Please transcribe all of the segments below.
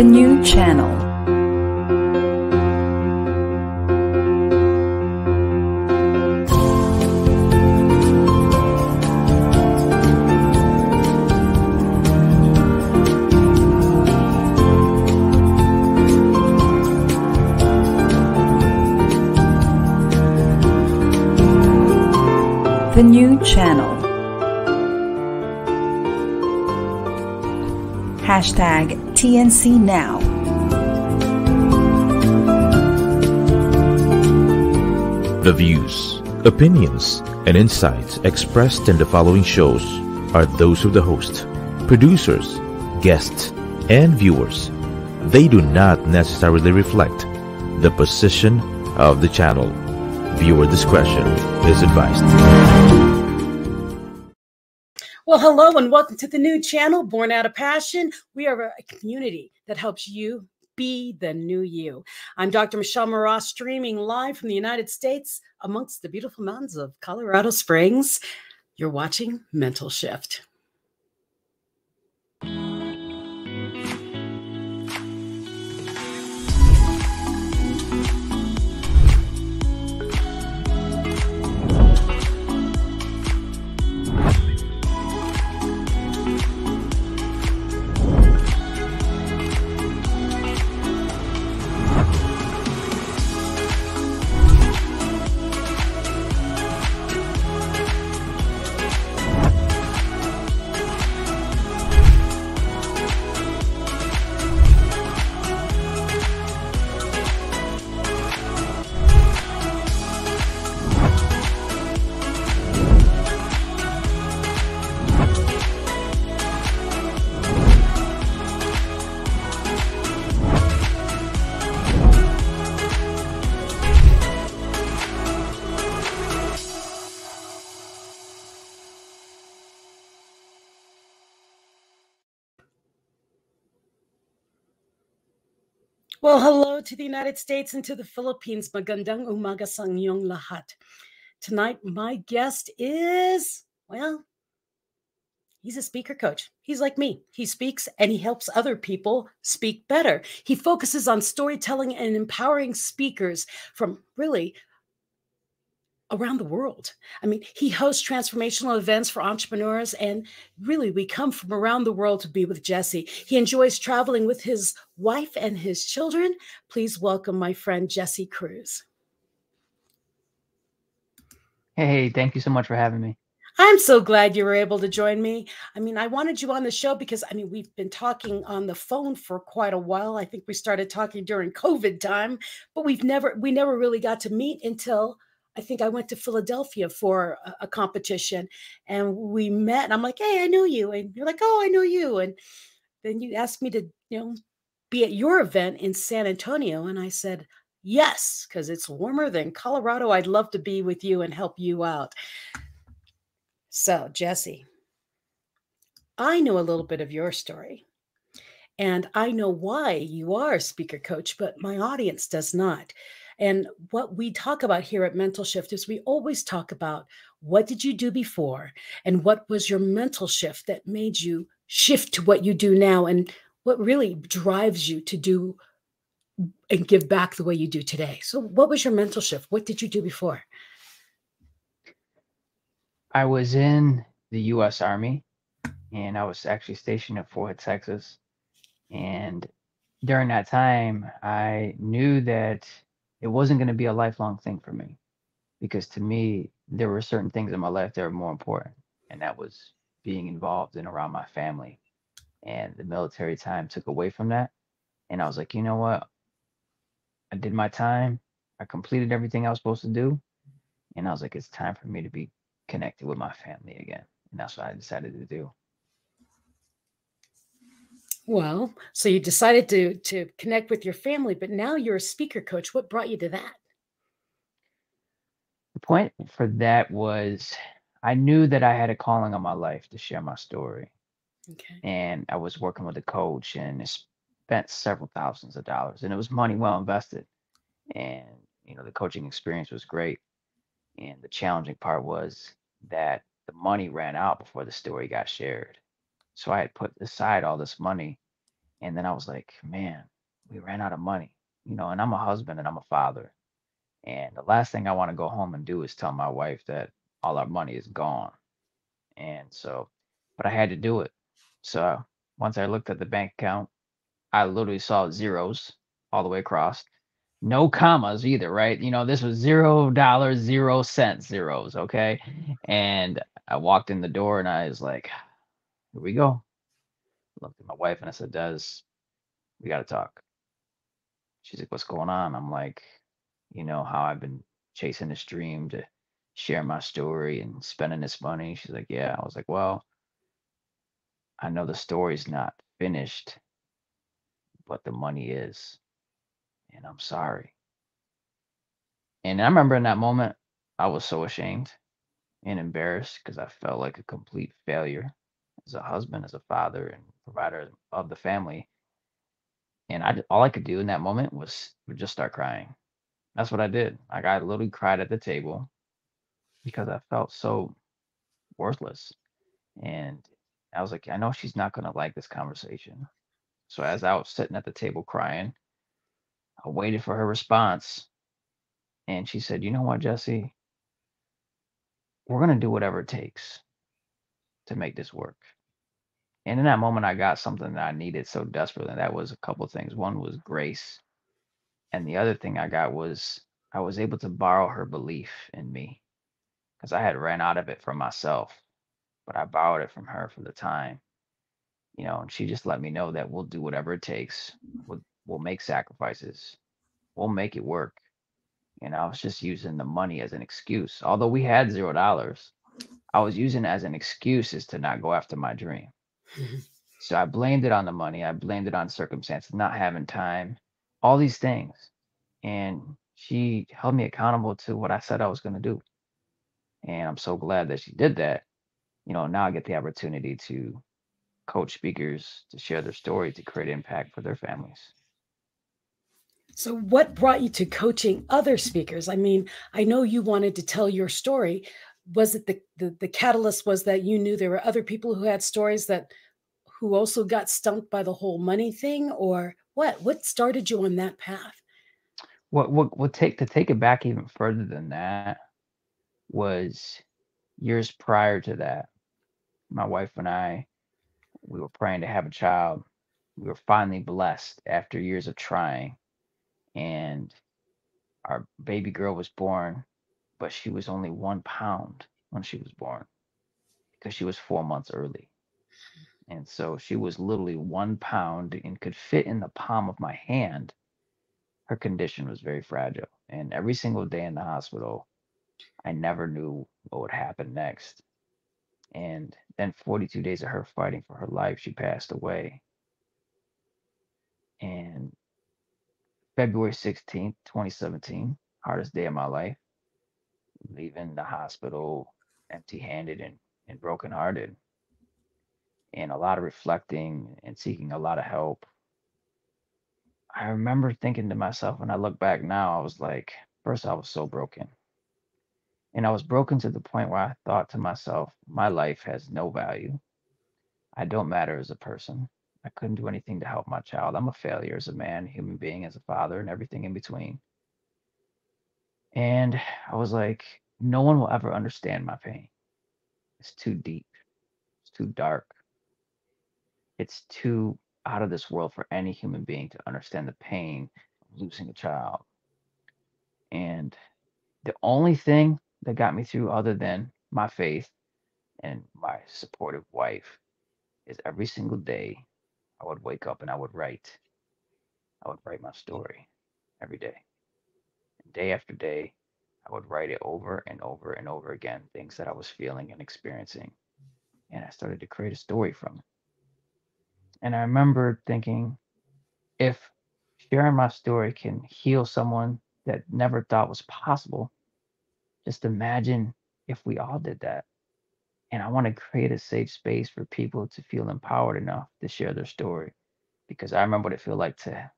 The new channel. The new channel. Hashtag TNC Now. The views, opinions, and insights expressed in the following shows are those of the host, producers, guests, and viewers. They do not necessarily reflect the position of the channel. Viewer discretion is advised. Well, hello and welcome to the new channel, Born Out of Passion. We are a community that helps you be the new you. I'm Dr. Michelle Mras, streaming live from the United States amongst the beautiful mountains of Colorado Springs. You're watching Mental Shift. Well, hello to the United States and to the Philippines. Magandang umaga sa inyong lahat. Tonight, my guest is, well, he's a speaker coach. He's like me. He speaks and he helps other people speak better. He focuses on storytelling and empowering speakers from really around the world. I mean, he hosts transformational events for entrepreneurs, and really, we come from around the world to be with Jesse. He enjoys traveling with his wife and his children. Please welcome my friend, Jesse Cruz. Hey, thank you so much for having me. I'm so glad you were able to join me. I mean, I wanted you on the show because, I mean, we've been talking on the phone for quite a while. I think we started talking during COVID time, but we never really got to meet until I think I went to Philadelphia for a competition, and we met, and I'm like, hey, I know you. And you're like, oh, I know you. And then you asked me to, be at your event in San Antonio. And I said, yes, because it's warmer than Colorado. I'd love to be with you and help you out. So, Jesse, I know a little bit of your story, and I know why you are a speaker coach, but my audience does not. And what we talk about here at Mental Shift is we always talk about what did you do before and what was your mental shift that made you shift to what you do now and what really drives you to do and give back the way you do today. So what was your mental shift? What did you do before? I was in the U.S. Army, and I was actually stationed at Fort Hood, Texas. And during that time, I knew that it wasn't going to be a lifelong thing for me, because to me, there were certain things in my life that were more important, and that was being involved in around my family. And the military time took away from that. And I was like, you know what? I did my time. I completed everything I was supposed to do. And I was like, it's time for me to be connected with my family again. And that's what I decided to do. Well, so you decided to connect with your family, but now you're a speaker coach. What brought you to that? The point for that was I knew that I had a calling on my life to share my story. Okay. And I was working with a coach, and it spent several thousands of dollars, and it was money well invested. And, the coaching experience was great. And the challenging part was that the money ran out before the story got shared. So I had put aside all this money, And then I was like, man, we ran out of money, and I'm a husband and I'm a father. And the last thing I want to go home and do is tell my wife that all our money is gone. And so, but I had to do it. So once I looked at the bank account, I literally saw zeros all the way across. No commas either, right? This was $0, 0 cents zeros, okay? And I walked in the door and I was like, here we go. Looked at my wife and I said, Des, we got to talk. She's like, what's going on? I'm like, how I've been chasing this dream to share my story and spending this money. She's like, yeah. I was like, well, I know the story's not finished, but the money is, and I'm sorry. And I remember in that moment, I was so ashamed and embarrassed because I felt like a complete failure as a husband, as a father, and provider of the family. And all I could do in that moment was just start crying. That's what I did. Like I literally cried at the table because I felt so worthless. And I was like, I know she's not gonna like this conversation. So as I was sitting at the table crying, I waited for her response. And she said, you know what, Jesse, we're gonna do whatever it takes to make this work. And in that moment, I got something that I needed so desperately. And that was a couple of things. One was grace. And the other thing I got was I was able to borrow her belief in me because I had ran out of it for myself, but I borrowed it from her for the time, and she just let me know that we'll do whatever it takes. We'll make sacrifices. We'll make it work. And I was just using the money as an excuse. Although we had $0, I was using it as an excuse as to not go after my dream. So I blamed it on the money. I blamed it on circumstances, not having time, all these things. And she held me accountable to what I said I was going to do. And I'm so glad that she did that. Now I get the opportunity to coach speakers to share their story to create impact for their families. So, what brought you to coaching other speakers? I mean, I know you wanted to tell your story. Was it the catalyst was that you knew there were other people who had stories that who also got stumped by the whole money thing, or what? What started you on that path? What take to take it back even further than that was years prior to that. My wife and I, we were praying to have a child. We were finally blessed after years of trying, and our baby girl was born, but she was only 1 pound when she was born because she was 4 months early. And so she was literally 1 pound and could fit in the palm of my hand. Her condition was very fragile. And every single day in the hospital, I never knew what would happen next. And then 42 days of her fighting for her life, she passed away. And February 16th, 2017, hardest day of my life, leaving the hospital empty handed and brokenhearted, and a lot of reflecting and seeking a lot of help. I remember thinking to myself when I look back now, I was like, first, I was so broken. And I was broken to the point where I thought to myself, my life has no value. I don't matter as a person. I couldn't do anything to help my child. I'm a failure as a man, human being, as a father, and everything in between. And I was like, no one will ever understand my pain. It's too deep. It's too dark. It's too out of this world for any human being to understand the pain of losing a child. And the only thing that got me through, other than my faith and my supportive wife, is every single day I would wake up and I would write. I would write my story every day. And day after day, I would write it over and over and over again, things that I was feeling and experiencing. And I started to create a story from it. And I remember thinking, if sharing my story can heal someone that never thought was possible, just imagine if we all did that. And I want to create a safe space for people to feel empowered enough to share their story. Because I remember what it felt like to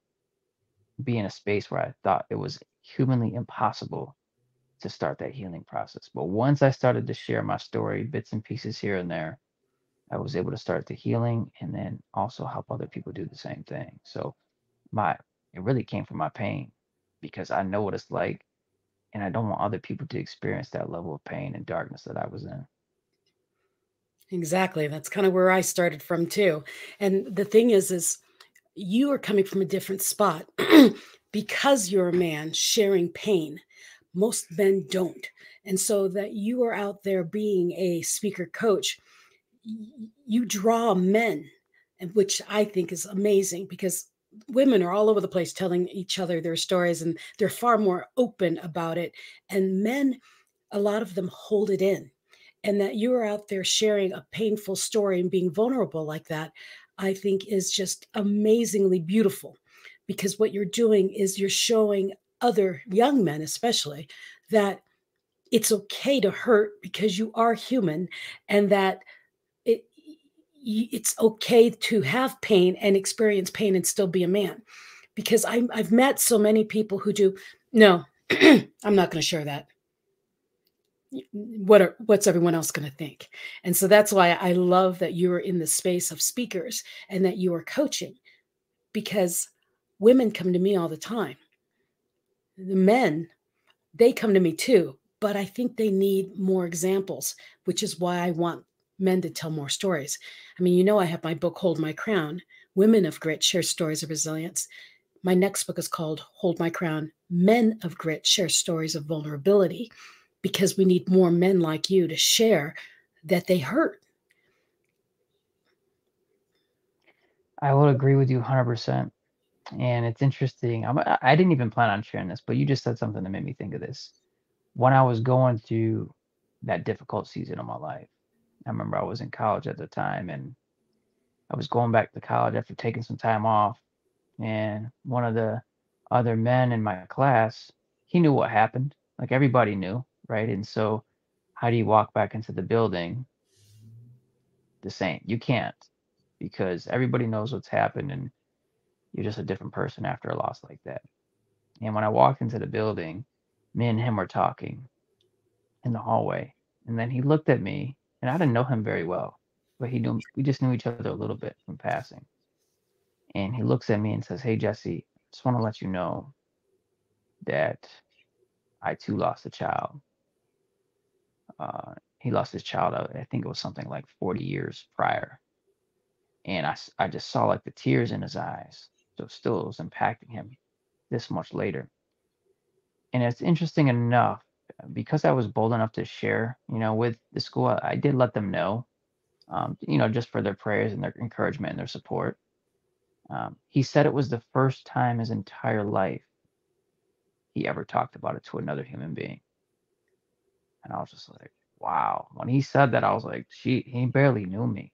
be in a space where I thought it was humanly impossible to start that healing process. But once I started to share my story, bits and pieces here and there, I was able to start the healing and then also help other people do the same thing. So my it really came from my pain because I know what it's like and I don't want other people to experience that level of pain and darkness that I was in. Exactly. That's kind of where I started from too. And the thing is you are coming from a different spot because you're a man sharing pain. Most men don't. And so that you are out there being a speaker coach, you draw men, and which I think is amazing because women are all over the place telling each other their stories and they're far more open about it. And men, a lot of them hold it in. And that you are out there sharing a painful story and being vulnerable like that, I think is just amazingly beautiful because what you're doing is you're showing other young men, especially, that it's okay to hurt because you are human and that it, it's okay to have pain and experience pain and still be a man. Because I've met so many people who do, no, I'm not going to share that. What's everyone else going to think? And so that's why I love that you're in the space of speakers and that you are coaching, because women come to me all the time. The men, they come to me too, but I think they need more examples, which is why I want men to tell more stories. I mean, I have my book, Hold My Crown. Women of Grit share stories of resilience. My next book is called Hold My Crown. Men of Grit share stories of vulnerability, because we need more men like you to share that they hurt. I will agree with you 100%. And it's interesting. I didn't even plan on sharing this, but you just said something that made me think of this. When I was going through that difficult season of my life, I remember I was in college at the time and I was going back to college after taking some time off. And one of the other men in my class, he knew what happened. Like everybody knew, right? And so, how do you walk back into the building the same? You can't, because everybody knows what's happened and you're just a different person after a loss like that. And when I walked into the building, me and him were talking in the hallway. And then he looked at me, and I didn't know him very well, but we just knew each other a little bit from passing. And he looks at me and says, "Hey, Jesse, just want to let you know that I too lost a child." He lost his child, I think it was something like 40 years prior. And I just saw like the tears in his eyes. So still it was impacting him this much later. And it's interesting enough, because I was bold enough to share, with the school, I did let them know, just for their prayers and their encouragement and their support. He said it was the first time his entire life he ever talked about it to another human being. And I was just like, wow. When he said that, I was like, he barely knew me.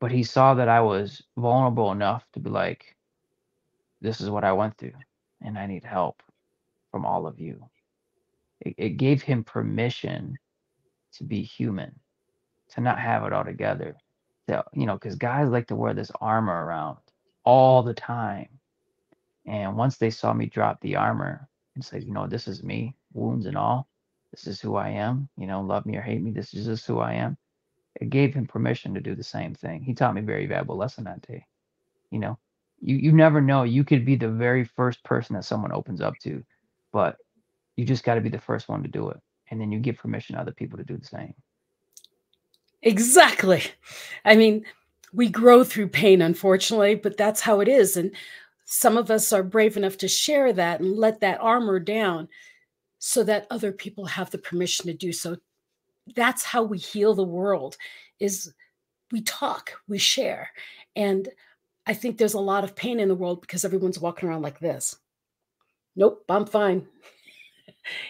But he saw that I was vulnerable enough to be like, this is what I went through, and I need help from all of you. It gave him permission to be human, to not have it all together. Because guys like to wear this armor around all the time. And once they saw me drop the armor and say, this is me, wounds and all, this is who I am, love me or hate me, this is just who I am. It gave him permission to do the same thing. He taught me a very valuable lesson that day. You know, you never know. You could be the very first person that someone opens up to, but you just got to be the first one to do it. And then you give permission to other people to do the same. Exactly. I mean, we grow through pain, unfortunately, but that's how it is. And some of us are brave enough to share that and let that armor down so that other people have the permission to do so. That's how we heal the world, is we talk, we share. And I think there's a lot of pain in the world because everyone's walking around like this. Nope, I'm fine.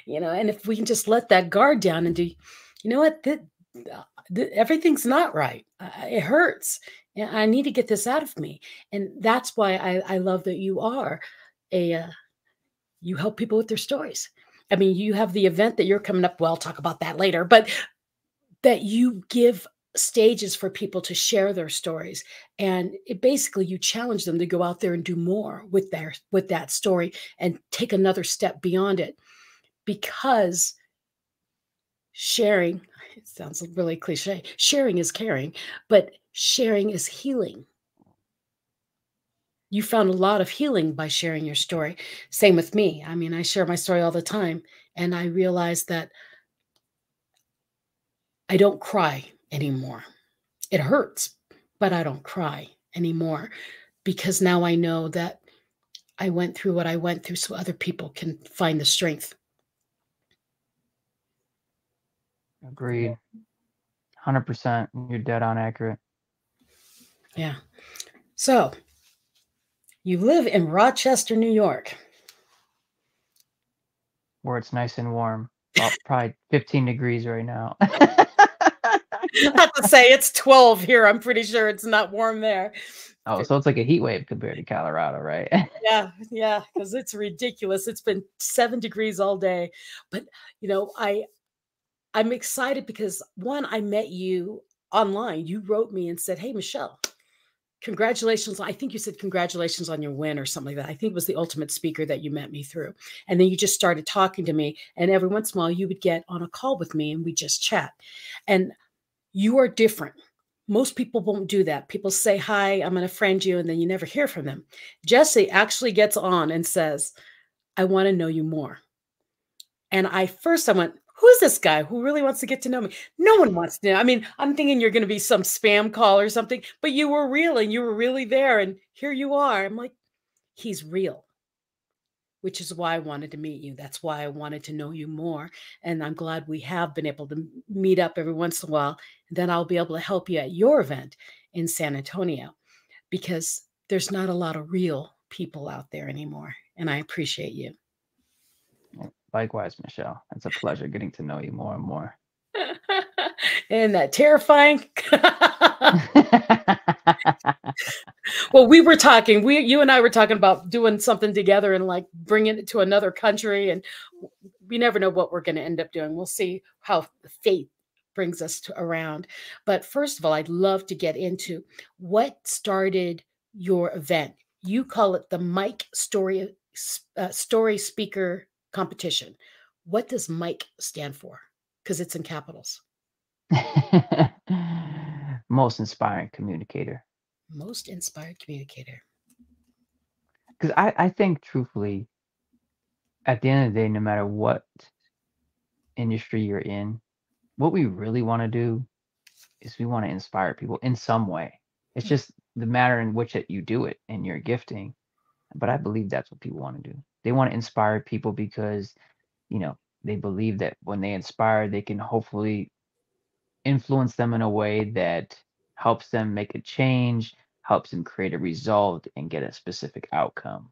And if we can just let that guard down and do, what, everything's not right. It hurts. And I need to get this out of me. And that's why I love that you are you help people with their stories. I mean, you have the event that you're coming up. Well, I'll talk about that later, but that you give stages for people to share their stories. And basically you challenge them to go out there and do more with that story and take another step beyond it, because sharing it sounds really cliche. Sharing is caring, but sharing is healing. You found a lot of healing by sharing your story. Same with me. I mean, I share my story all the time, and I realize that I don't cry anymore. It hurts, but I don't cry anymore because now I know that I went through what I went through so other people can find the strength. Agreed. 100%. You're dead on accurate. Yeah. So you live in Rochester, New York. Where it's nice and warm. About probably 15 degrees right now. I have to say it's 12 here. I'm pretty sure it's not warm there. Oh, so it's like a heat wave compared to Colorado, right? Yeah, because it's ridiculous. It's been 7 degrees all day. But you know, I'm excited because one, I met you online. You wrote me and said, "Hey, Michelle, congratulations." I think you said congratulations on your win or something like that. I think it was the Ultimate Speaker that you met me through. And then you just started talking to me. And every once in a while you would get on a call with me and we just chat. And you are different. Most people won't do that. People say, "Hi, I'm going to friend you," and then you never hear from them. Jesse actually gets on and says, "I want to know you more." And I went, "Who's this guy who really wants to get to know me?" No one wants to know. I mean, I'm thinking you're going to be some spam call or something, but you were real and you were really there. And here you are. I'm like, he's real, which is why I wanted to meet you. That's why I wanted to know you more. And I'm glad we have been able to meet up every once in a while. And then I'll be able to help you at your event in San Antonio because there's not a lot of real people out there anymore. And I appreciate you. Likewise, Michelle. It's a pleasure getting to know you more and more. Isn't that terrifying? Well, you and I were talking about doing something together and like bringing it to another country. And we never know what we're going to end up doing. We'll see how fate brings us around. But first of all, I'd love to get into what started your event. You call it the Mike Story Speaker Competition. What does Mike stand for? Because it's in capitals. Most inspiring communicator. Most inspired communicator. Because I think truthfully, at the end of the day, no matter what industry you're in, what we really want to do is we want to inspire people in some way. It's just the matter in which you do it and your gifting. But I believe that's what people want to do. They want to inspire people because, they believe that when they inspire, they can hopefully influence them in a way that helps them make a change, helps them create a result and get a specific outcome.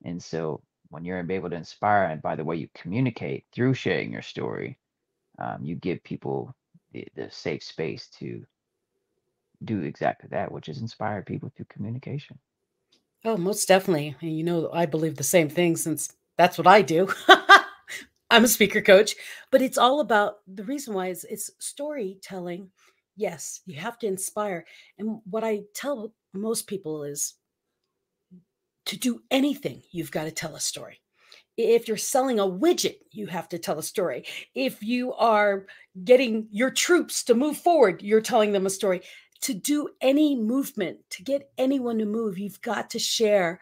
And so when you're able to inspire, and by the way you communicate through sharing your story, you give people the safe space to do exactly that, which is inspire people through communication. Oh, most definitely. And I believe the same thing since that's what I do. I'm a speaker coach, but it's all about the reason why it's storytelling. Yes, you have to inspire. And what I tell most people is to do anything, you've got to tell a story. If you're selling a widget, you have to tell a story. If you are getting your troops to move forward, you're telling them a story. To do any movement, to get anyone to move, you've got to share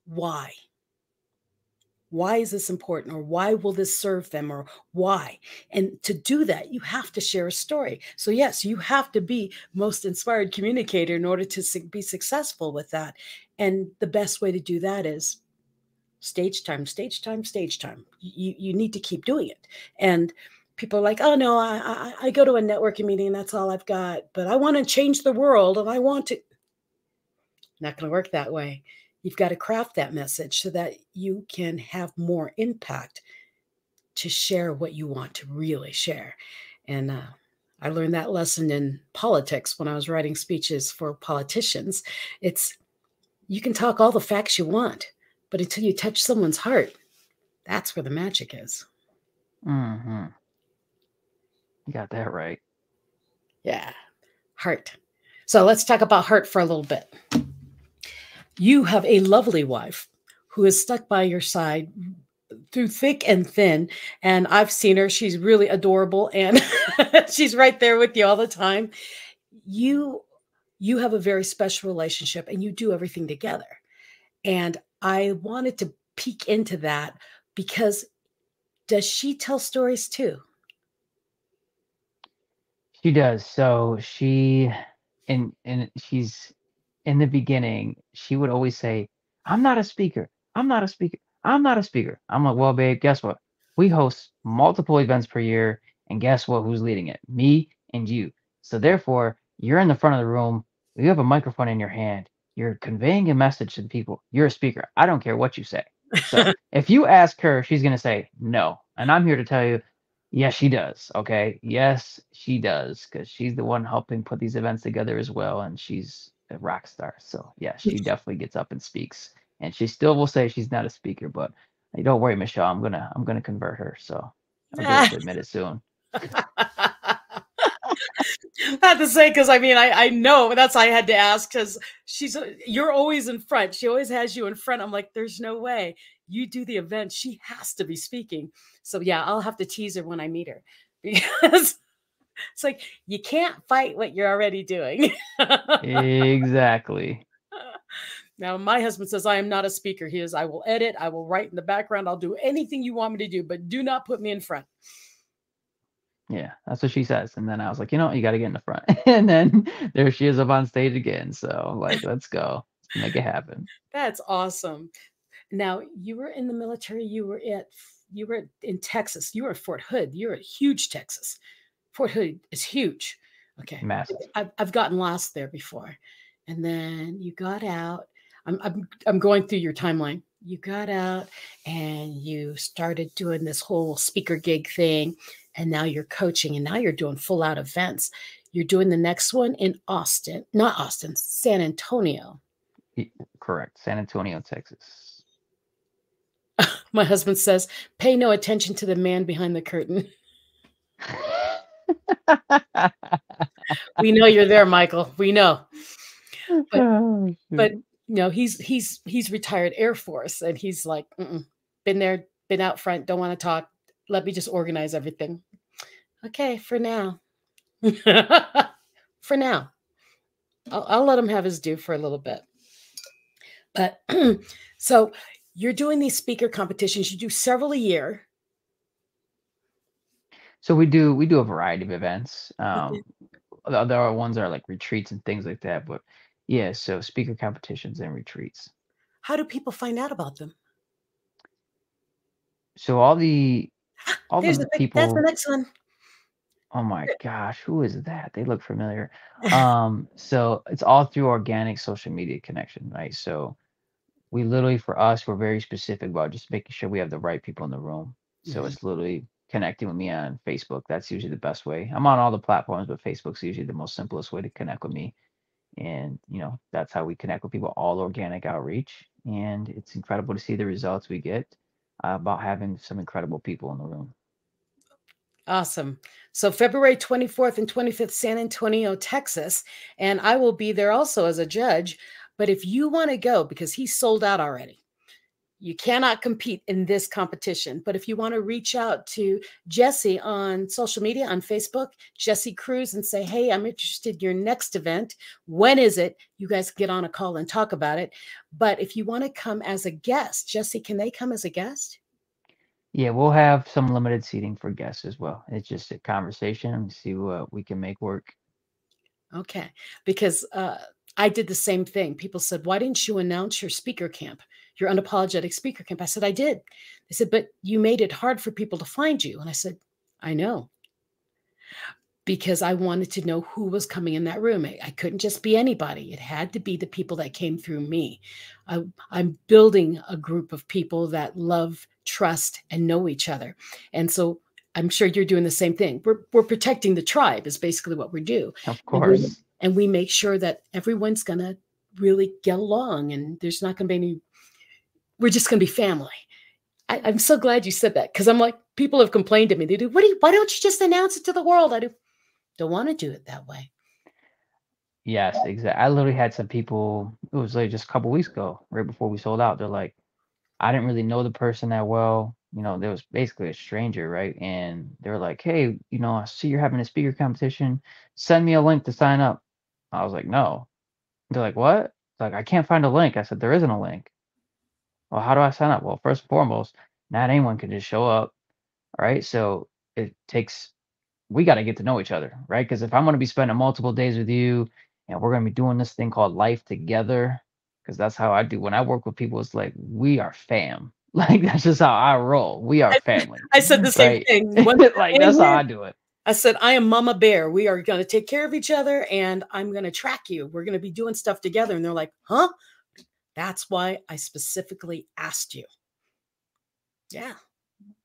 why. Why is this important? Or why will this serve them? Or why? And to do that, you have to share a story. So yes, you have to be most inspired communicator in order to be successful with that. And the best way to do that is stage time, stage time, stage time. You need to keep doing it. And people are like, "Oh no, I go to a networking meeting and that's all I've got, but I want to change the world and I want to." Not going to work that way. You've got to craft that message so that you can have more impact to share what you want to really share. And I learned that lesson in politics when I was writing speeches for politicians. You can talk all the facts you want, but until you touch someone's heart, that's where the magic is. Mm-hmm. You got that right. Yeah, heart. So let's talk about heart for a little bit. You have a lovely wife who is stuck by your side through thick and thin. And I've seen her. She's really adorable, and she's right there with you all the time. You you have a very special relationship, and you do everything together. And I wanted to peek into that because does she tell stories too? She does. So and she's in the beginning, she would always say, "I'm not a speaker. I'm not a speaker. I'm not a speaker." I'm like, "Well, babe, guess what? We host multiple events per year, and guess what? Who's leading it? Me and you. So therefore, you're in the front of the room. You have a microphone in your hand. You're conveying a message to the people. You're a speaker. I don't care what you say. So if you ask her, she's gonna say no. And I'm here to tell you, yes, she does. Okay. Yes, she does. Because she's the one helping put these events together as well. And she's a rock star. So yeah, she definitely gets up and speaks. And she still will say she's not a speaker, but hey, don't worry, Michelle. I'm gonna convert her. So I'll get her to admit it soon. Not to say, because I mean, I know that's why I had to ask, because you're always in front. She always has you in front. I'm like, there's no way you do the event. She has to be speaking. So yeah, I'll have to tease her when I meet her, because it's like you can't fight what you're already doing. Exactly. Now, my husband says I am not a speaker. He is, I will edit, I will write in the background, I'll do anything you want me to do, but do not put me in front. Yeah, that's what she says. And then I was like, you got to get in the front. And then there she is up on stage again. So like, let's go. Let's make it happen. That's awesome. Now, you were in the military, you were in Texas, you were at Fort Hood, you're at huge Texas. Fort Hood is huge. Okay. Massive. I've gotten lost there before. And then you got out. I'm going through your timeline. You got out and you started doing this whole speaker gig thing. And now you're coaching, and now you're doing full out events. You're doing the next one in Austin, not Austin, San Antonio. Correct. San Antonio, Texas. My husband says, pay no attention to the man behind the curtain. We know you're there, Michael. We know. But no, he's retired Air Force, and he's like, been there, been out front, don't want to talk. Let me just organize everything. Okay, for now. For now. I'll let him have his due for a little bit. But so you're doing these speaker competitions. You do several a year. So we do a variety of events. There are ones that are like retreats and things like that. But yeah, so speaker competitions and retreats. How do people find out about them? So all the That's the people. next one. Oh my gosh, who is that? They look familiar. So it's all through organic social media connection, right? So we literally, for us, we're very specific about just making sure we have the right people in the room. So it's literally connecting with me on Facebook. That's usually the best way. I'm on all the platforms, but Facebook's usually the most simplest way to connect with me. And that's how we connect with people, all organic outreach. And it's incredible to see the results we get about having some incredible people in the room. Awesome. So February 24th and 25th, San Antonio, Texas. And I will be there also as a judge. But if you want to go, because he's sold out already, you cannot compete in this competition. But if you want to reach out to Jesse on social media, on Facebook, Jesse Cruz, and say, hey, I'm interested in your next event. When is it? You guys get on a call and talk about it. But if you want to come as a guest, Jesse, can they come as a guest? Yeah, we'll have some limited seating for guests as well. It's just a conversation and see what we can make work. Okay. Because I did the same thing. People said, why didn't you announce your speaker camp, your unapologetic speaker camp? I said, I did. They said, but you made it hard for people to find you. And I said, I know. Because I wanted to know who was coming in that room. I couldn't just be anybody. It had to be the people that came through me. I'm building a group of people that love, trust, and know each other. And so I'm sure you're doing the same thing. We're protecting the tribe is basically what we do. Of course. And we make sure that everyone's going to really get along, and there's not going to be we're just going to be family. I'm so glad you said that, because I'm like, people have complained to me. They do, why don't you just announce it to the world? I don't want to do it that way. Yes, exactly. I literally had some people, it was like just a couple weeks ago, right before we sold out. They're like, I didn't really know the person that well, there was basically a stranger, right? And they were like, hey, I see you're having a speaker competition. Send me a link to sign up. I was like, no. They're like, what? Like, I can't find a link. I said, there isn't a link. Well, how do I sign up? Well, first and foremost, not anyone can just show up. All right. So we got to get to know each other, right? Because if I'm going to be spending multiple days with you and we're going to be doing this thing called life together, because that's how I do. When I work with people, it's like, we are fam. Like, that's just how I roll. We are family. I said the same thing. Like, that's how I do it. I said, I am Mama Bear. We are going to take care of each other and I'm going to track you. We're going to be doing stuff together. And they're like, huh? That's why I specifically asked you. Yeah,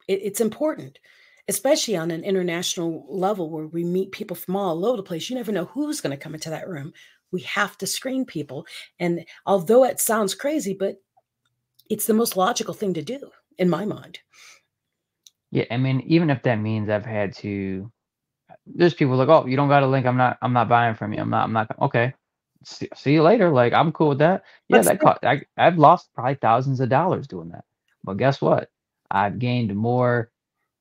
it's important, especially on an international level where we meet people from all over the place. You never know who's going to come into that room. We have to screen people. And although it sounds crazy, but it's the most logical thing to do in my mind. Yeah, I mean, even if that means I've had to, there's people like, oh, you don't got a link. I'm not buying from you. I'm not. Okay. See you later. Like, I'm cool with that. Yeah, I've lost probably thousands of dollars doing that. But guess what? I've gained more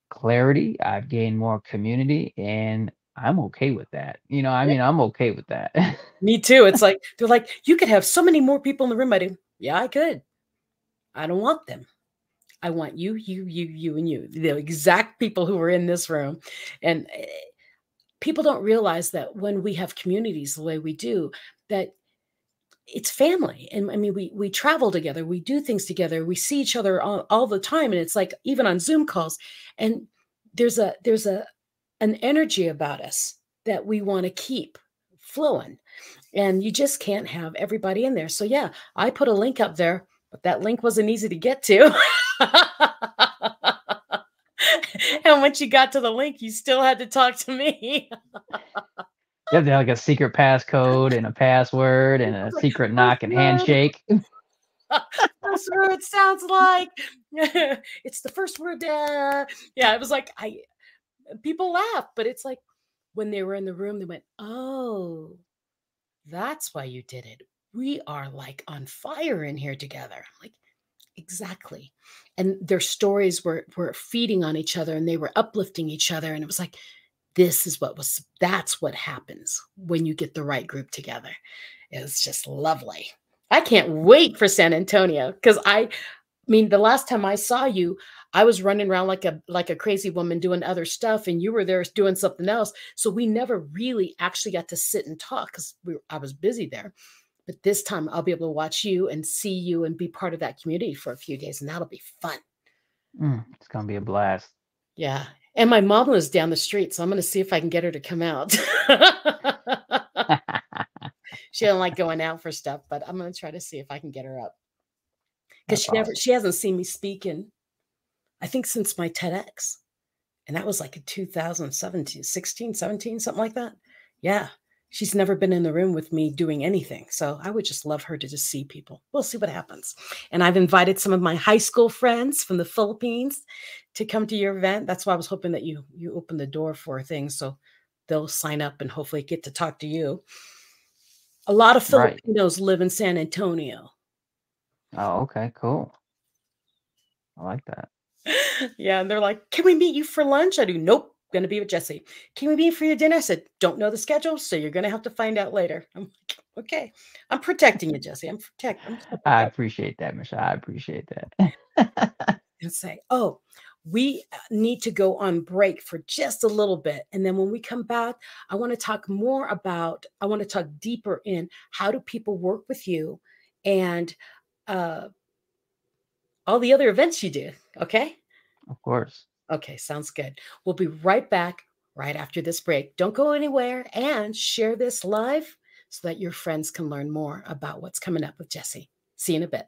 clarity. I've gained more community, and I'm okay with that. I'm okay with that. Me too. It's like, they're like, you could have so many more people in the room. I do. Yeah, I could. I don't want them. I want you, and you, the exact people who are in this room. And people don't realize that when we have communities the way we do, that it's family. And I mean, we travel together, we do things together, we see each other all the time. And it's like, even on Zoom calls, and there's an energy about us that we want to keep flowing. And you just can't have everybody in there. So yeah, I put a link up there, but that link wasn't easy to get to. And once you got to the link, you still had to talk to me. You have to have like a secret passcode and a password and a secret knock and handshake. That's what it sounds like. It's the first word. Yeah, it was like, people laugh, but it's like when they were in the room, they went, oh, that's why you did it. We are like on fire in here together. I'm like, exactly. And their stories were feeding on each other and they were uplifting each other. And it was like, that's what happens when you get the right group together. It's just lovely. I can't wait for San Antonio, because I mean, the last time I saw you, I was running around like a crazy woman doing other stuff, and you were there doing something else. So we never really actually got to sit and talk because I was busy there. But this time I'll be able to watch you and see you and be part of that community for a few days, and that'll be fun. It's gonna be a blast. Yeah. And my mom lives down the street, so I'm going to see if I can get her to come out. She doesn't like going out for stuff, but I'm going to try to see if I can get her up. Because she hasn't seen me speak in, I think, since my TEDx. And that was like in 2017, 16, 17, something like that. Yeah. She's never been in the room with me doing anything. So I would just love her to just see people. We'll see what happens. And I've invited some of my high school friends from the Philippines to come to your event. That's why I was hoping that you open the door for things, so they'll sign up and hopefully get to talk to you. A lot of Filipinos live in San Antonio. Oh, okay, cool. I like that. Yeah, and they're like, can we meet you for lunch? I do. Nope. Going to be with Jesse. Can we meet for your dinner? I said, don't know the schedule, so you're going to have to find out later. I'm like, okay. I'm protecting you, Jesse. I appreciate that, Michelle. I appreciate that. And say, oh, we need to go on break for just a little bit. And then when we come back, I want to talk deeper in how do people work with you and all the other events you do. Okay. Of course. Okay. Sounds good. We'll be right back right after this break. Don't go anywhere, and share this live so that your friends can learn more about what's coming up with Jesse. See you in a bit.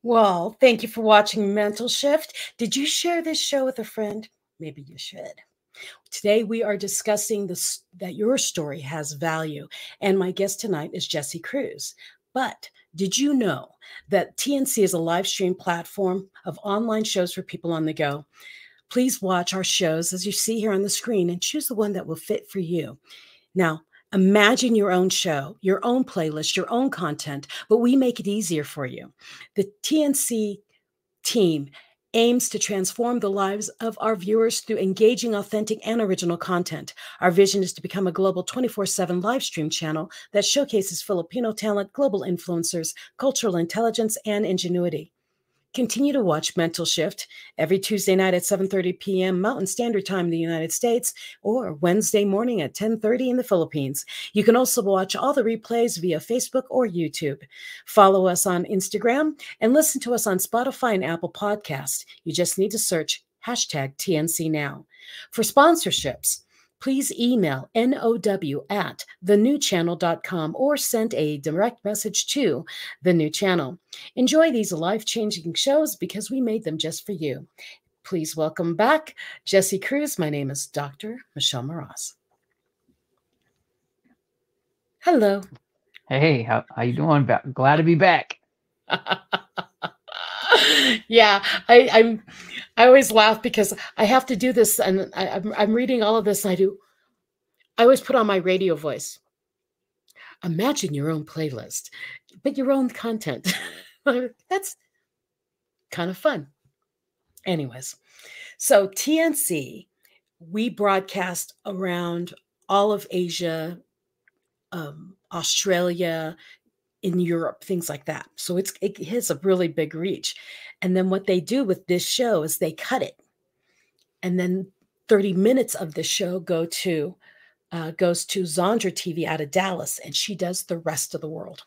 Well, thank you for watching Mental Shift. Did you share this show with a friend? Maybe you should. Today we are discussing this, that your story has value. And my guest tonight is Jesse Cruz. But did you know that TNC is a live stream platform of online shows for people on the go? Please watch our shows as you see here on the screen and choose the one that will fit for you. Now, imagine your own show, your own playlist, your own content, but we make it easier for you. The TNC team aims to transform the lives of our viewers through engaging, authentic, and original content. Our vision is to become a global 24/7 live stream channel that showcases Filipino talent, global influencers, cultural intelligence, and ingenuity. Continue to watch Mental Shift every Tuesday night at 7:30 p.m. Mountain Standard Time in the United States or Wednesday morning at 10:30 in the Philippines. You can also watch all the replays via Facebook or YouTube. Follow us on Instagram and listen to us on Spotify and Apple Podcasts. You just need to search hashtag TNC Now. For sponsorships, please email now@thenewchannel.com or send a direct message to The New Channel. Enjoy these life-changing shows because we made them just for you. Please welcome back Jesse Cruz. My name is Dr. Michelle Mras. Hello. Hey, how you doing? Glad to be back. Yeah, I always laugh because I have to do this, and I'm reading all of this, and I always put on my radio voice. Imagine your own playlist, but your own content. That's kind of fun. Anyways, so TNC, we broadcast around all of Asia, Australia, in Europe, things like that. So it has a really big reach. And then what they do with this show is they cut it. And then 30 minutes of the show goes to Zandra TV out of Dallas, and she does the rest of the world.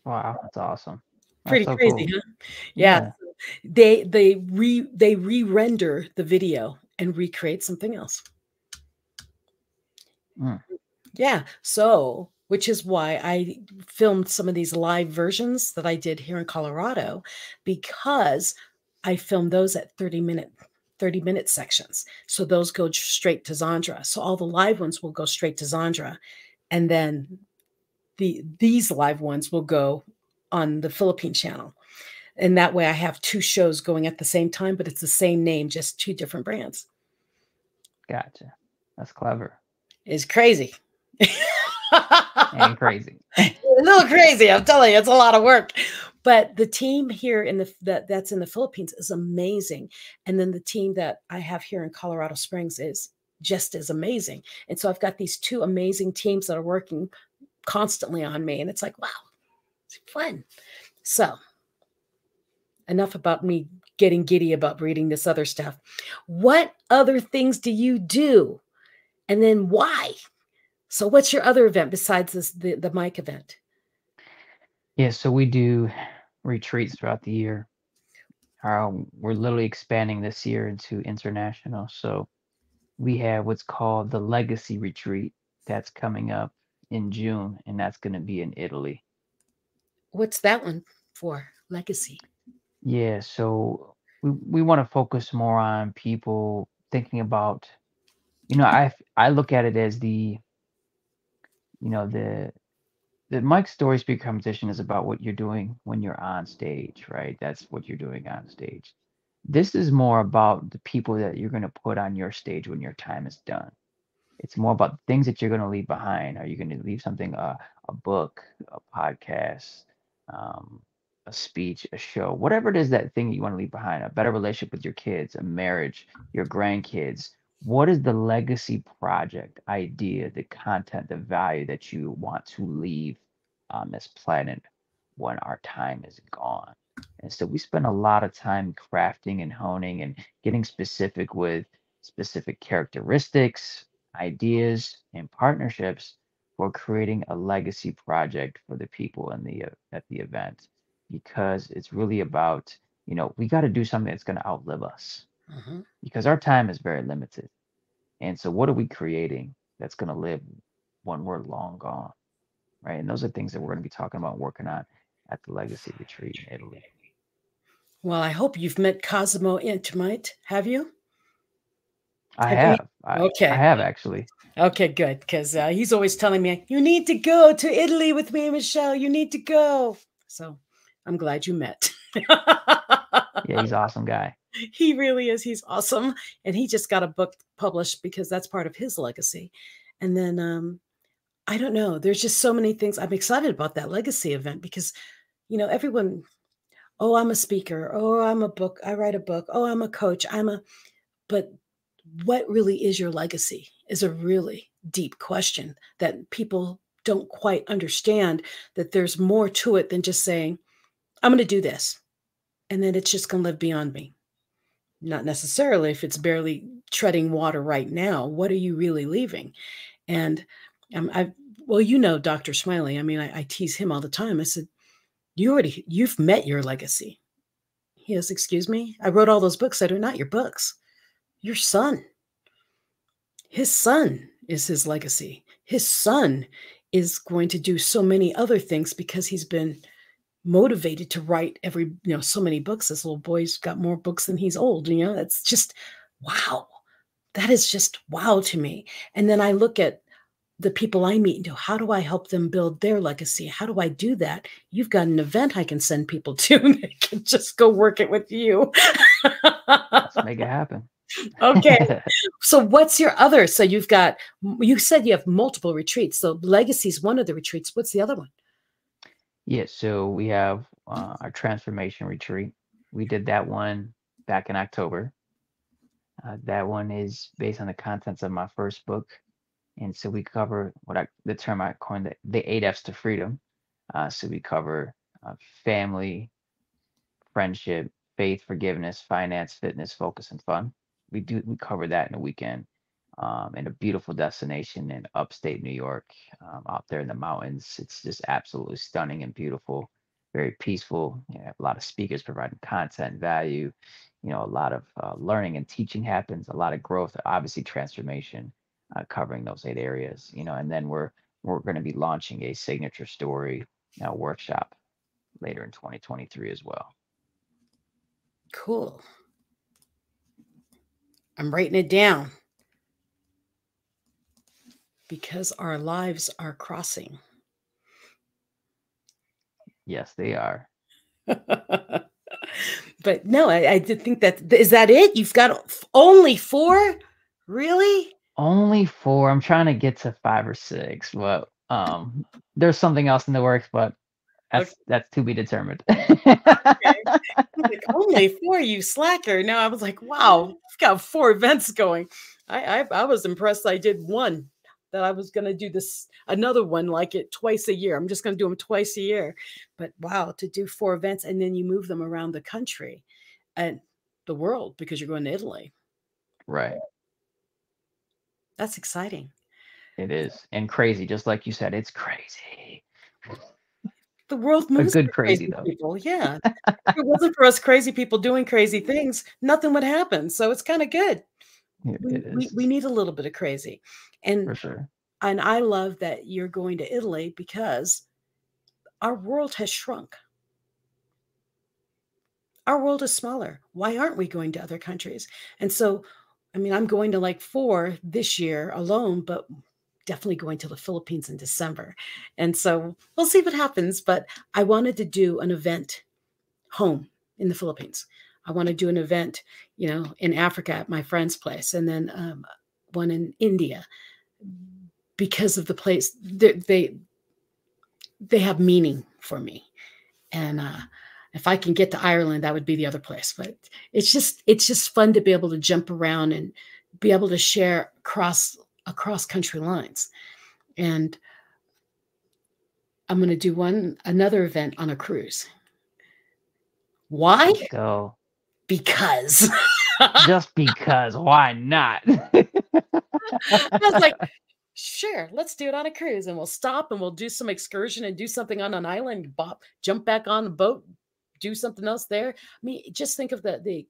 Wow, that's awesome. That's Pretty so crazy, cool. huh? Yeah. They re-render the video and recreate something else. Yeah. So, which is why I filmed some of these live versions that I did here in Colorado, because I filmed those at 30-minute sections. So those go straight to Zandra. So all the live ones will go straight to Zandra. And then these live ones will go on the Philippine channel. And that way I have two shows going at the same time, but it's the same name, just two different brands. Gotcha. That's clever. It's crazy. And crazy. A little crazy. I'm telling you, it's a lot of work. But the team here that's in the Philippines is amazing. And then the team that I have here in Colorado Springs is just as amazing. And so I've got these two amazing teams that are working constantly on me. And it's like, wow, it's fun. So enough about me getting giddy about reading this other stuff. What other things do you do? And then why? So what's your other event besides the mic event? Yeah, so we do retreats throughout the year. We're literally expanding this year into international. So we have what's called the Legacy Retreat that's coming up in June, and that's going to be in Italy. What's that one for? Legacy. Yeah, so we want to focus more on people thinking about, I look at it as the Mike Story Speaker competition is about what you're doing when you're on stage, right? That's what you're doing on stage. This is more about the people that you're going to put on your stage when your time is done. It's more about the things that you're going to leave behind. Are you going to leave something, a book, a podcast, um, a speech, a show, whatever it is, that thing that you want to leave behind, a better relationship with your kids, a marriage, your grandkids. What is the legacy project idea, the content, the value that you want to leave on this planet when our time is gone? And so we spend a lot of time crafting and honing and getting specific with specific characteristics, ideas, and partnerships for creating a legacy project for the people in the at the event, because it's really about, we got to do something that's going to outlive us, Mhm. because our time is very limited. And so what are we creating that's going to live when we're long gone, right? And those are things that we're going to be talking about and working on at the legacy retreat in Italy. Well, I hope you've met Cosimo Intimate. Have you? I Have you met? have. I Okay. have actually. Okay, good. Because he's always telling me, you need to go to Italy with me, Michelle. You need to go. So I'm glad you met. Yeah, he's an awesome guy. He really is. He's awesome. And he just got a book published because that's part of his legacy. And then I don't know. There's just so many things. I'm excited about that legacy event because, everyone, oh, I'm a speaker. Oh, I'm a book. I write a book. Oh, I'm a coach. But what really is your legacy is a really deep question that people don't quite understand, that there's more to it than just saying, I'm going to do this. And then it's just going to live beyond me. Not necessarily if it's barely treading water right now. What are you really leaving? And well, Dr. Smiley. I mean, I tease him all the time. I said, you've met your legacy. He goes, excuse me? I wrote all those books that are not your books. Your son. His son is his legacy. His son is going to do so many other things because he's been motivated to write so many books. This little boy's got more books than he's old. That's just wow. That is just wow to me. And then I look at the people I meet and go, how do I help them build their legacy? How do I do that? You've got an event I can send people to. They can just go work it with you. Let's make it happen. Okay. So what's your other? So you said you have multiple retreats. So legacy is one of the retreats. What's the other one? Yeah, so we have our transformation retreat. We did that one back in October. That one is based on the contents of my first book. And so we cover the term I coined, the 8 F's to freedom. So we cover family, friendship, faith, forgiveness, finance, fitness, focus, and fun. We cover that in a weekend in a beautiful destination in upstate New York, out there in the mountains. It's just absolutely stunning and beautiful, very peaceful. A lot of speakers providing content, value. A lot of learning and teaching happens, a lot of growth, obviously transformation, covering those 8 areas. And then we're going to be launching a signature story workshop later in 2023 as well. Cool. I'm writing it down because our lives are crossing. Yes, they are. But no, I did think is that it? You've got only 4? Really? Only 4. I'm trying to get to 5 or 6, but there's something else in the works, but that's to be determined. Okay. Like, only 4, you slacker. No, I was like, wow, I've got 4 events going. I was impressed. I did one that I was going to do another one like it twice a year. I'm just going to do them twice a year. But wow, to do 4 events and then you move them around the country and the world because you're going to Italy. Right. That's exciting. It is. And crazy, just like you said, it's crazy. The world moves. A good crazy though. People. Yeah. If it wasn't for us crazy people doing crazy things, nothing would happen. So it's kind of good. We need a little bit of crazy. And for sure. And I love that you're going to Italy because our world has shrunk. Our world is smaller. Why aren't we going to other countries? And so, I mean, I'm going to like 4 this year alone, but definitely going to the Philippines in December. And so we'll see what happens. But I wanted to do an event home in the Philippines. I want to do an event, in Africa at my friend's place, and then one in India, because of the place. They have meaning for me. And if I can get to Ireland, that would be the other place. But it's just fun to be able to jump around and be able to share across country lines. And I'm going to do another event on a cruise. Why? Let's go. Because. Just because. Why not? I was like, sure, let's do it on a cruise, and we'll stop and we'll do some excursion and do something on an island, jump back on a boat, do something else there. I mean, just think of the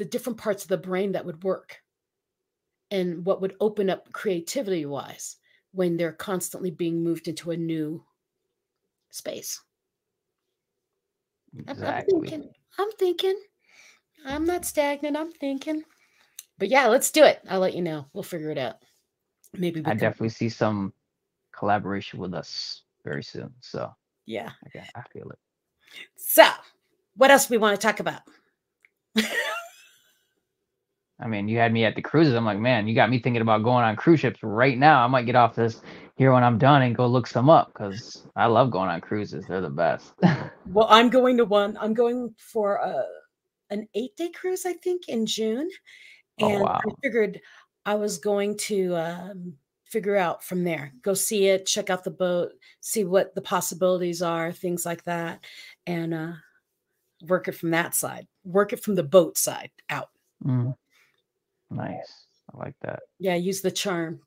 different parts of the brain that would work and what would open up creativity wise when they're constantly being moved into a new space. Exactly. I'm thinking. I'm not stagnant. I'm thinking. But yeah, let's do it. I'll let you know. We'll figure it out. Maybe I definitely see some collaboration with us very soon. So yeah, I feel it. So what else we want to talk about? I mean, you had me at the cruises. I'm like, man, you got me thinking about going on cruise ships right now. I might get off this here when I'm done and go look some up, because I love going on cruises. They're the best. Well, I'm going to one. I'm going for an 8-day cruise, I think, in June. And wow. I figured I was going to figure out from there, go see it, check out the boat, see what the possibilities are, things like that, and work it from that side, work it from the boat side out. Nice. I like that. Yeah, use the charm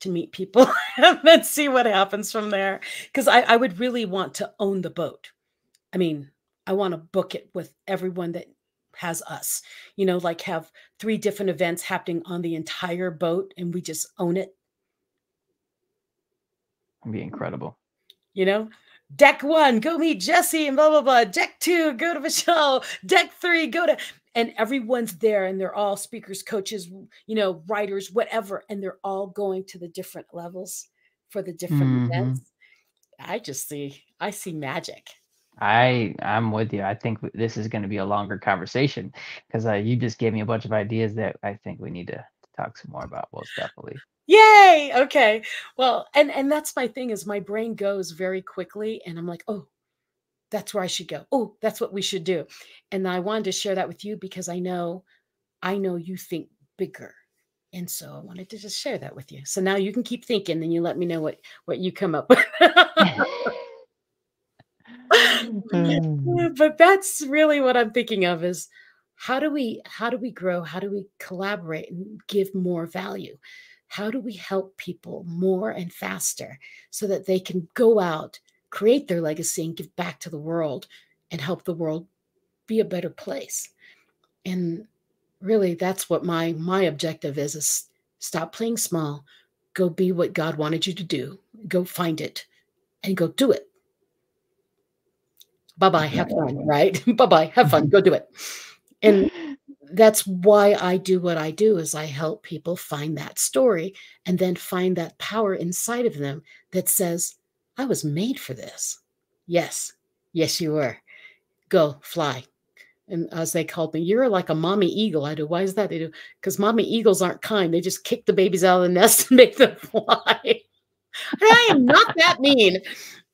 to meet people and then see what happens from there. Because I would really want to own the boat. I mean, I want to book it with everyone that has us, like have 3 different events happening on the entire boat and we just own it. It'd be incredible. Deck 1, go meet Jesse and blah, blah, blah. Deck 2, go to Michelle. Deck 3, go to, and everyone's there and they're all speakers, coaches, writers, whatever. And they're all going to the different levels for the different events. I see magic. I'm with you. I think this is going to be a longer conversation, because you just gave me a bunch of ideas that I think we need to talk some more about. Most definitely. Yay. Okay. Well, and that's my thing, is my brain goes very quickly and I'm like, oh, that's where I should go. Oh, that's what we should do. And I wanted to share that with you because I know you think bigger. And so I wanted to just share that with you. So now you can keep thinking and you let me know what you come up with. But that's really what I'm thinking of, is how do we grow? How do we collaborate and give more value? How do we help people more and faster so that they can go out, create their legacy, and give back to the world and help the world be a better place? And really, that's what my objective is stop playing small, go be what God wanted you to do, go find it, and go do it. Bye-bye, have fun, right? Bye-bye, have fun, go do it. And that's why I do what I do, is I help people find that story and then find that power inside of them that says, I was made for this. Yes, you were. Go fly. And as they called me, you're like a mommy eagle. I do. Why is that? They do. Because mommy eagles aren't kind. They just kick the babies out of the nest and make them fly. I am not that mean.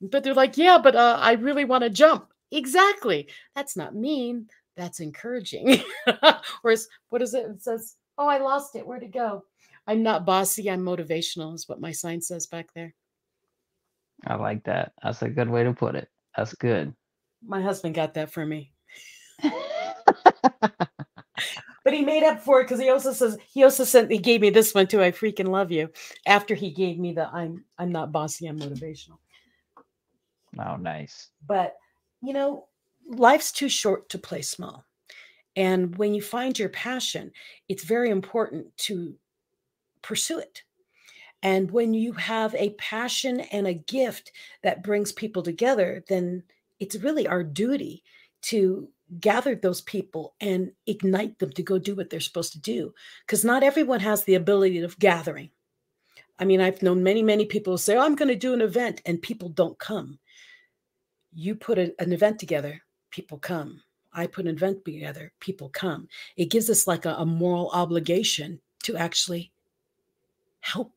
But they're like, yeah, but I really want to jump. Exactly. That's not mean. That's encouraging. Whereas, what is it? It says, oh, I lost it. Where'd it go? I'm not bossy. I'm motivational, is what my sign says back there. I like that. That's a good way to put it. That's good. My husband got that for me. But he made up for it, because he gave me this one too. I freaking love you. After he gave me the I'm not bossy, I'm motivational. Oh, nice. But life's too short to play small. And when you find your passion, it's very important to pursue it. And when you have a passion and a gift that brings people together, then it's really our duty to gather those people and ignite them to go do what they're supposed to do. Because not everyone has the ability of gathering. I mean, I've known many, many people who say, oh, I'm going to do an event, and people don't come. You put an event together, people come. I put an event together, people come. It gives us like a moral obligation to actually help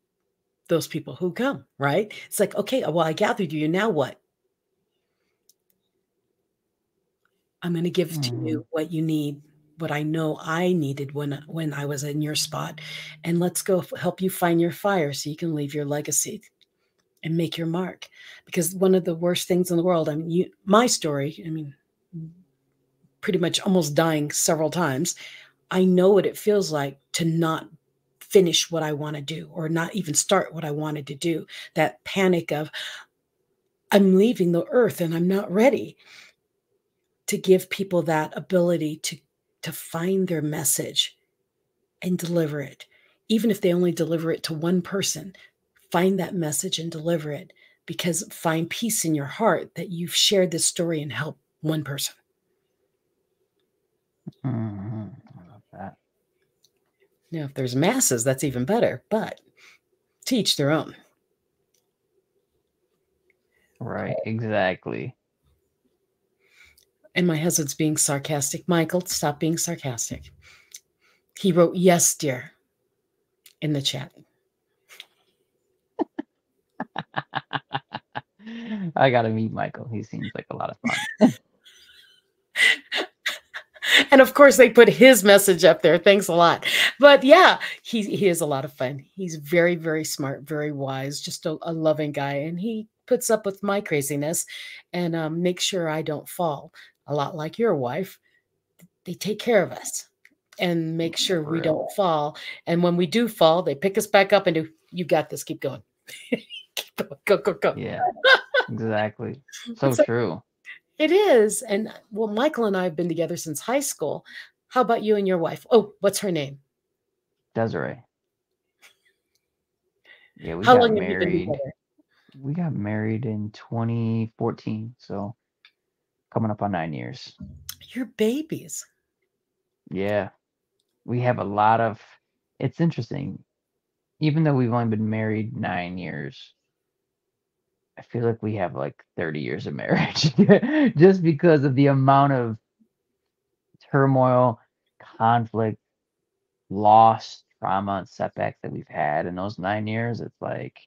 those people who come, right? It's like, okay, well, I gathered you. Now what? I'm going to give to you what you need, what I know I needed when I was in your spot. And let's go help you find your fire so you can leave your legacy and make your mark. Because one of the worst things in the world, I mean, my story, I mean, pretty much almost dying several times. I know what it feels like to not finish what I want to do or not even start what I wanted to do. That panic of, I'm leaving the earth and I'm not ready. To give people that ability to find their message and deliver it. Even if they only deliver it to one person, find that message and deliver it, because find peace in your heart that you've shared this story and helped one person. I love that. Now, if there's masses, that's even better, but to each their own. Right, exactly. And my husband's being sarcastic. Michael, stop being sarcastic. He wrote, yes, dear, in the chat. I got to meet Michael. He seems like a lot of fun. And of course, they put his message up there. Thanks a lot. But yeah, he is a lot of fun. He's very, very smart, very wise, just a loving guy. And he puts up with my craziness and makes sure I don't fall. A lot like your wife. They take care of us and make sure we don't fall. And when we do fall, they pick us back up and do, you got this, keep going. Keep going. Go, go, go. Yeah, exactly. So true. It is. And well, Michael and I have been together since high school. How about you and your wife? Oh, what's her name? Desiree. Yeah, we How got long have you been married. together? We got married in 2014, so coming up on 9 years. You're babies. Yeah, we have a lot of. It's interesting. Even though we've only been married 9 years, I feel like we have like 30 years of marriage just because of the amount of turmoil, conflict, loss, trauma, and setbacks that we've had in those 9 years. It's like,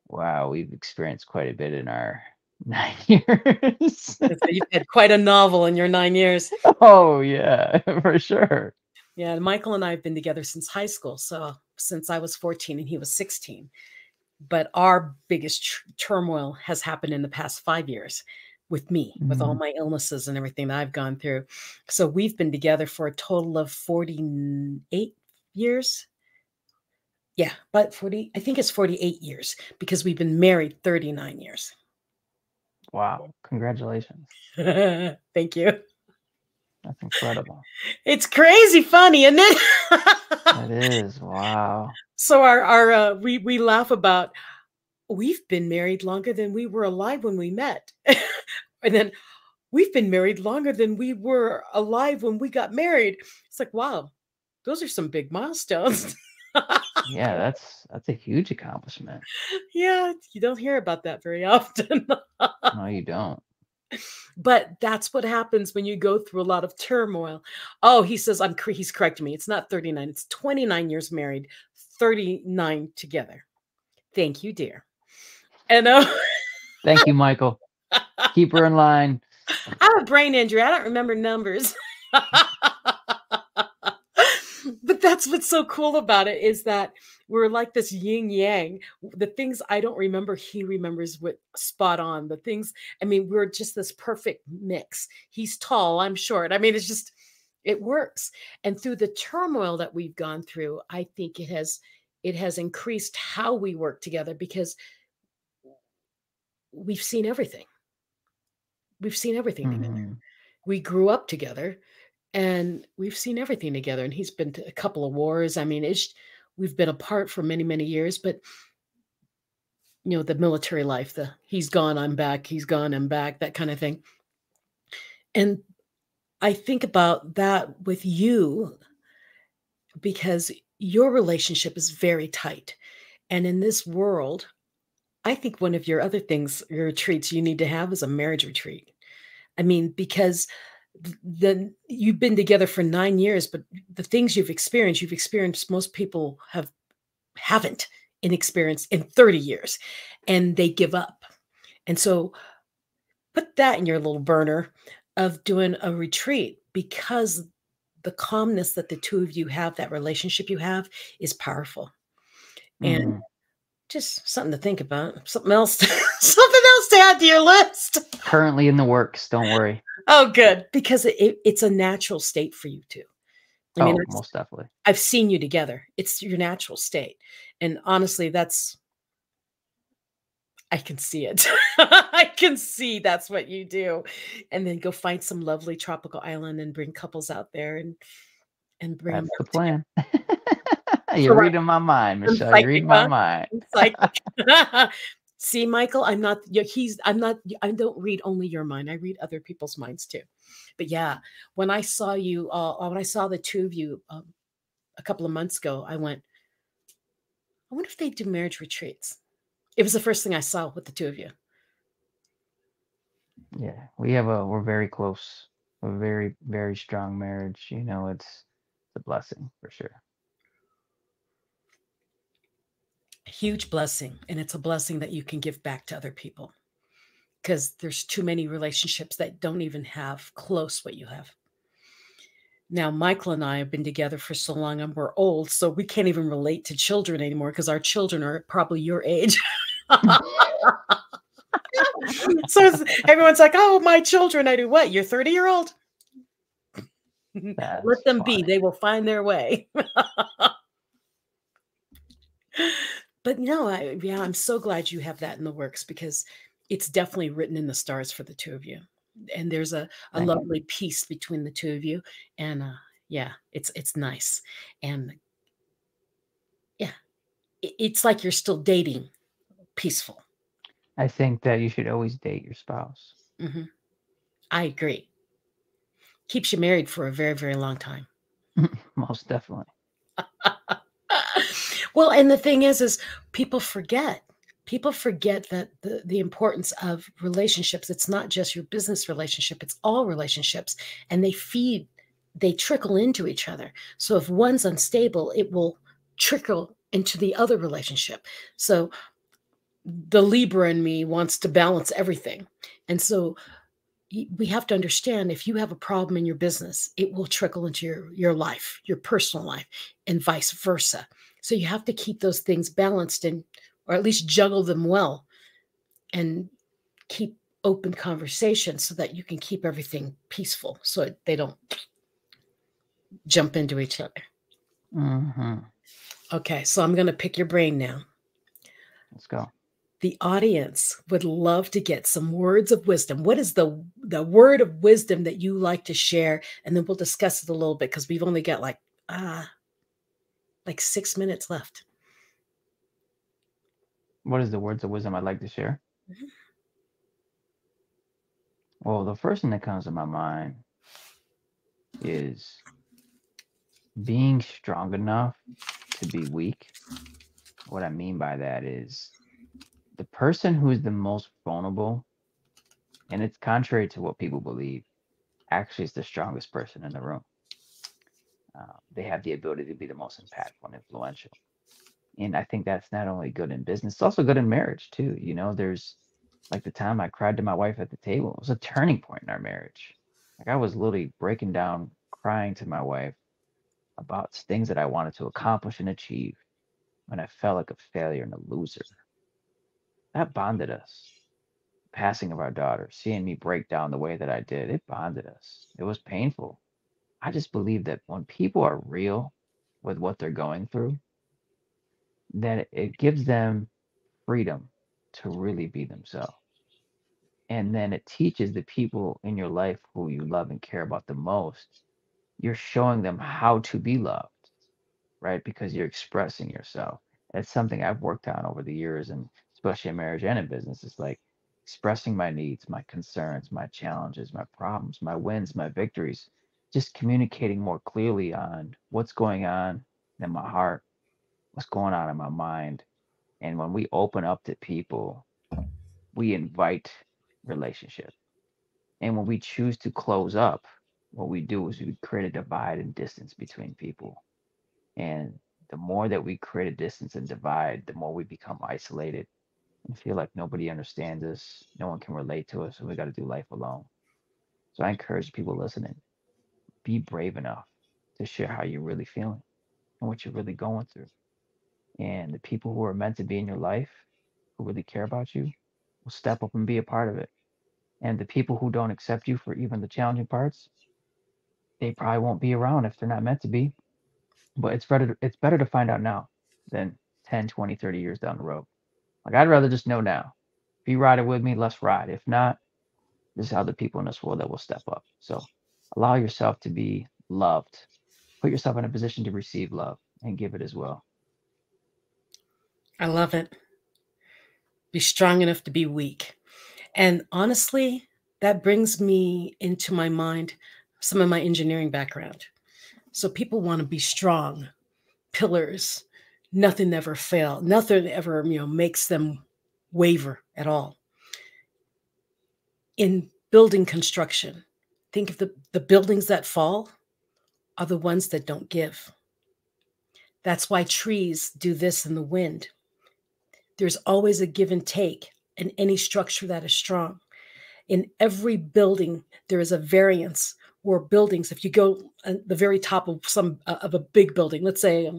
wow, we've experienced quite a bit in our 9 years. So you've had quite a novel in your 9 years. Oh, yeah, for sure. Yeah, Michael and I have been together since high school. So since I was 14 and he was 16. But our biggest turmoil has happened in the past 5 years with me, with all my illnesses and everything that I've gone through. So we've been together for a total of 48 years. Yeah, but I think it's 48 years because we've been married 39 years. Wow, congratulations. Thank you. That's incredible. It's crazy funny, isn't it? It is. Wow. So we laugh about, we've been married longer than we were alive when we met. And then we've been married longer than we were alive when we got married. It's like, wow, those are some big milestones. Yeah, that's a huge accomplishment. Yeah, you don't hear about that very often. No, you don't. But that's what happens when you go through a lot of turmoil. Oh, he says, he's correcting me. It's not 39. It's 29 years married, 39 together. Thank you, dear. And Thank you, Michael. Keep her in line. I have a brain injury. I don't remember numbers. But that's what's so cool about it, is that we're like this yin yang. The things I don't remember, he remembers with spot on. The things, I mean, we're just this perfect mix. He's tall, I'm short. I mean, it's just, it works. And through the turmoil that we've gone through, I think it has increased how we work together, because we've seen everything. We've seen everything together. We grew up together and we've seen everything together. And he's been to a couple of wars. I mean, we've been apart for many, many years, but the military life, the he's gone, I'm back, he's gone, I'm back, that kind of thing. And I think about that with you because your relationship is very tight. And in this world, I think one of your other things, your retreats you need to have is a marriage retreat. I mean, because then you've been together for 9 years, but the things you've experienced most people haven't experienced in 30 years, and they give up. And so put that in your little burner of doing a retreat, because the calmness that the two of you have, that relationship you have, is powerful. And Mhm. just something to think about. Something else, something else to add to your list. Currently in the works. Don't worry. Oh, good, because it's a natural state for you too. I mean, Oh, most definitely. I've seen you together. It's your natural state, and honestly, I can see it. I can see that's what you do, and then go find some lovely tropical island and bring couples out there and bring them That's the together. plan. You're For what? reading my mind, I'm Michelle. You're psychic, reading my huh? mind. I'm psychic. See, Michael, I'm not. I'm not. I don't read only your mind. I read other people's minds too. But yeah, when I saw you, when I saw the two of you a couple of months ago, I went, I wonder if they do marriage retreats. It was the first thing I saw with the two of you. Yeah, we're very close. A very, very strong marriage. It's a blessing for sure. A huge blessing, and it's a blessing that you can give back to other people, because there's too many relationships that don't even have close what you have. Now, Michael and I have been together for so long, and we're old, so we can't even relate to children anymore because our children are probably your age. So everyone's like, "Oh, my children." I do what? You're 30-year-old. Let That's them be. funny. They will find their way. But no, I'm so glad you have that in the works, because it's definitely written in the stars for the two of you. And there's a Thank you. lovely peace between the two of you. And yeah, it's nice. And yeah, it's like you're still dating, peaceful. I think that you should always date your spouse. Hmm. I agree. Keeps you married for a very, very long time. Most definitely. Well, and the thing is people forget. People forget that the importance of relationships. It's not just your business relationship, it's all relationships. And they trickle into each other. So if one's unstable, it will trickle into the other relationship. So the Libra in me wants to balance everything. And so we have to understand, if you have a problem in your business, it will trickle into your life, your personal life, and vice versa. So you have to keep those things balanced, and or at least juggle them well, and keep open conversations so that you can keep everything peaceful, so they don't jump into each other. Mm-hmm. Okay, so I'm going to pick your brain now. Let's go. The audience would love to get some words of wisdom. What is the word of wisdom that you like to share? And then we'll discuss it a little bit, because we've only got like 6 minutes left. What is the words of wisdom I'd like to share? Mhm. Well, the first thing that comes to my mind is being strong enough to be weak. What I mean by that is the person who is the most vulnerable, and it's contrary to what people believe, actually is the strongest person in the room. They have the ability to be the most impactful and influential. And I think that's not only good in business, it's also good in marriage too. There's like the time I cried to my wife at the table. It was a turning point in our marriage. Like I was literally breaking down, crying to my wife about things that I wanted to accomplish and achieve when I felt like a failure and a loser. That bonded us. Passing of our daughter, seeing me break down the way that I did, it bonded us. It was painful. I just believe that when people are real with what they're going through, then it gives them freedom to really be themselves. And then it teaches the people in your life who you love and care about the most, you're showing them how to be loved. right? Because you're expressing yourself. It's something I've worked on over the years, and especially in marriage and in business. It's like expressing my needs, my concerns, my challenges, my problems, my wins, my victories, just communicating more clearly on what's going on in my heart, what's going on in my mind. And when we open up to people, we invite relationship. And when we choose to close up, what we do is we create a divide and distance between people. And the more that we create a distance and divide, the more we become isolated and feel like nobody understands us, no one can relate to us, and we got to do life alone. So I encourage people listening, be brave enough to share how you're really feeling and what you're really going through. And the people who are meant to be in your life, who really care about you, will step up and be a part of it. And the people who don't accept you for even the challenging parts, they probably won't be around if they're not meant to be. But it's better to find out now than 10, 20, 30 years down the road. Like I'd rather just know now. If you ride it with me, let's ride. If not, there's other people in this world that will step up. So allow yourself to be loved. Put yourself in a position to receive love and give it as well. I love it. Be strong enough to be weak. And honestly, that brings me into my mind some of my engineering background. So people want to be strong, pillars, nothing ever fail, nothing ever, makes them waver at all. In building construction, think of the buildings that fall are the ones that don't give. That's why trees do this in the wind. There's always a give and take in any structure that is strong. In every building, there is a variance or buildings. If you go at the very top of of a big building, let's say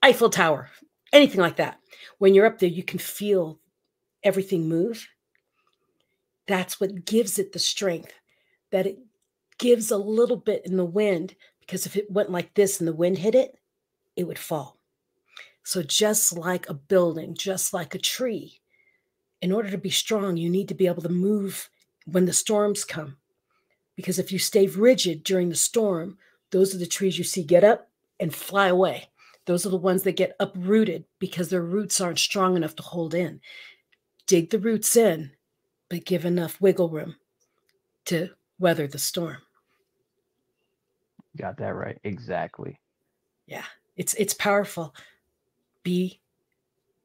Eiffel Tower, anything like that, when you're up there, you can feel everything move. That's what gives it the strength, that it gives a little bit in the wind, because if it went like this and the wind hit it, it would fall. So just like a building, just like a tree, in order to be strong, you need to be able to move when the storms come. Because if you stay rigid during the storm, those are the trees you see get up and fly away. Those are the ones that get uprooted because their roots aren't strong enough to hold in. Dig the roots in, but give enough wiggle room to weather the storm. Got that right. Exactly. Yeah, it's powerful. Be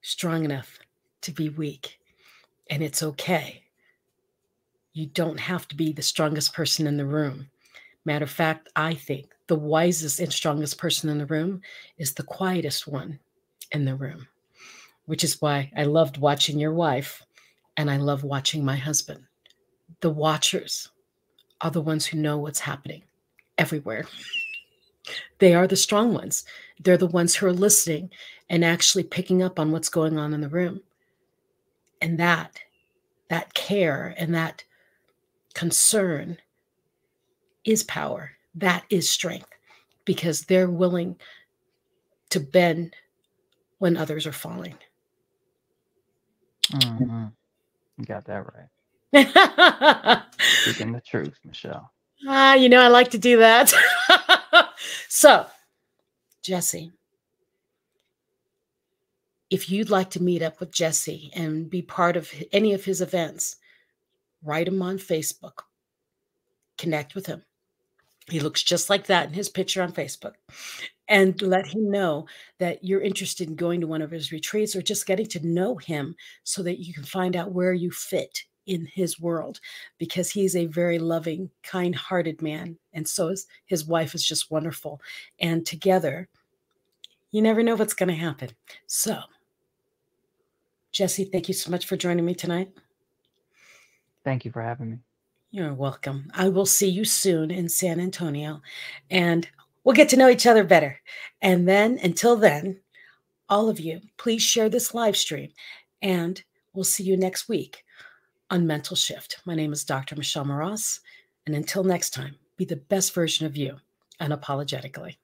strong enough to be weak, and it's okay. You don't have to be the strongest person in the room. Matter of fact, I think the wisest and strongest person in the room is the quietest one in the room, which is why I loved watching your wife and I love watching my husband. The watchers are the ones who know what's happening everywhere. They are the strong ones. They're the ones who are listening and actually picking up on what's going on in the room. And that care and that concern is power. That is strength, because they're willing to bend when others are falling. Mm-hmm. You got that right. Speaking the truth, Michelle. I like to do that. So, Jesse, if you'd like to meet up with Jesse and be part of any of his events, write him on Facebook. Connect with him. He looks just like that in his picture on Facebook. And let him know that you're interested in going to one of his retreats or just getting to know him so that you can find out where you fit in his world, because he's a very loving, kind-hearted man. And so is his wife is just wonderful. And together, you never know what's going to happen. So, Jesse, thank you so much for joining me tonight. Thank you for having me. You're welcome. I will see you soon in San Antonio, and we'll get to know each other better. And then, until then, all of you, please share this live stream, and we'll see you next week on Mental Shift. My name is Dr. Michelle Mras, and until next time, be the best version of you, unapologetically.